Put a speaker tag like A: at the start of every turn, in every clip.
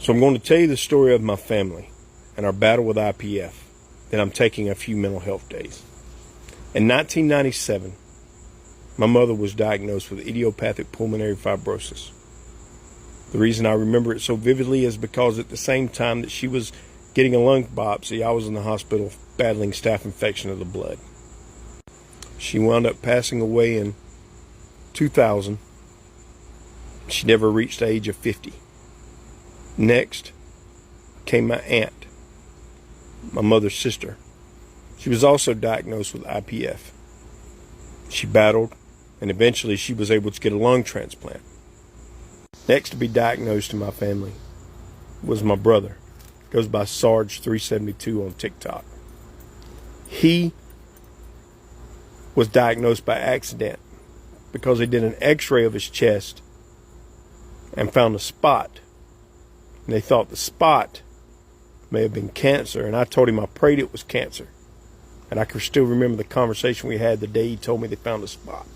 A: So I'm going to tell you the story of my family and our battle with IPF. Then I'm taking a few mental health days. In 1997, my mother was diagnosed with idiopathic pulmonary fibrosis. The reason I remember it so vividly is because at the same time that she was getting a lung biopsy, I was in the hospital battling staph infection of the blood. She wound up passing away in 2000. She never reached the age of 50. Next came my aunt, my mother's sister. She was also diagnosed with IPF. She battled, and eventually she was able to get a lung transplant. Next to be diagnosed in my family was my brother. Goes by Sarge372 on TikTok. He was diagnosed by accident because they did an x-ray of his chest and found a spot. And they thought the spot may have been cancer, and I told him I prayed it was cancer. And I can still remember the conversation we had the day he told me they found a spot.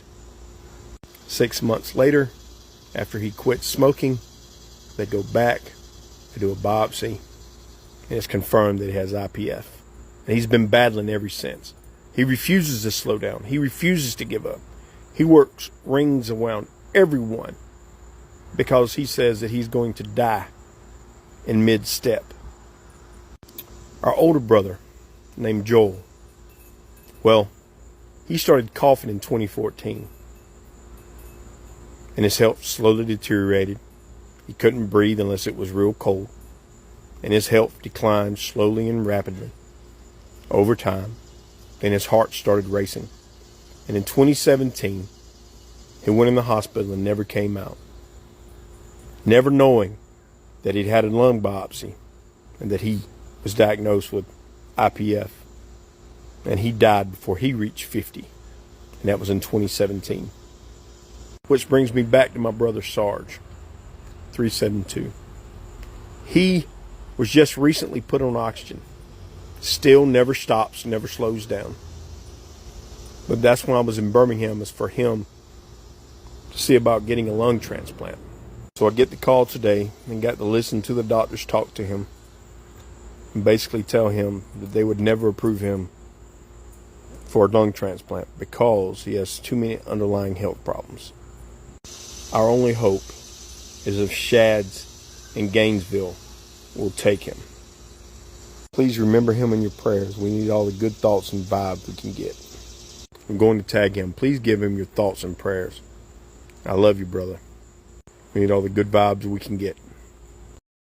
A: 6 months later, after he quit smoking, they go back to do a biopsy, and it's confirmed that he has IPF. And he's been battling ever since. He refuses to slow down. He refuses to give up. He works rings around everyone because he says that he's going to die in mid-step. Our older brother, named Joel, well, he started coughing in 2014. And his health slowly deteriorated. He couldn't breathe unless it was real cold. And his health declined slowly and rapidly over time. Then his heart started racing. And in 2017, he went in the hospital and never came out. Never knowing that he'd had a lung biopsy and that he was diagnosed with IPF. And he died before he reached 50. And that was in 2017. Which brings me back to my brother Sarge, 372. He was just recently put on oxygen. Still never stops, never slows down. But that's when I was in Birmingham, is for him to see about getting a lung transplant. So I get the call today and got to listen to the doctors talk to him and basically tell him that they would never approve him for a lung transplant because he has too many underlying health problems. Our only hope is if Shads in Gainesville will take him. Please remember him in your prayers. We need all the good thoughts and vibes we can get. I'm going to tag him. Please give him your thoughts and prayers. I love you, brother. We need all the good vibes we can get.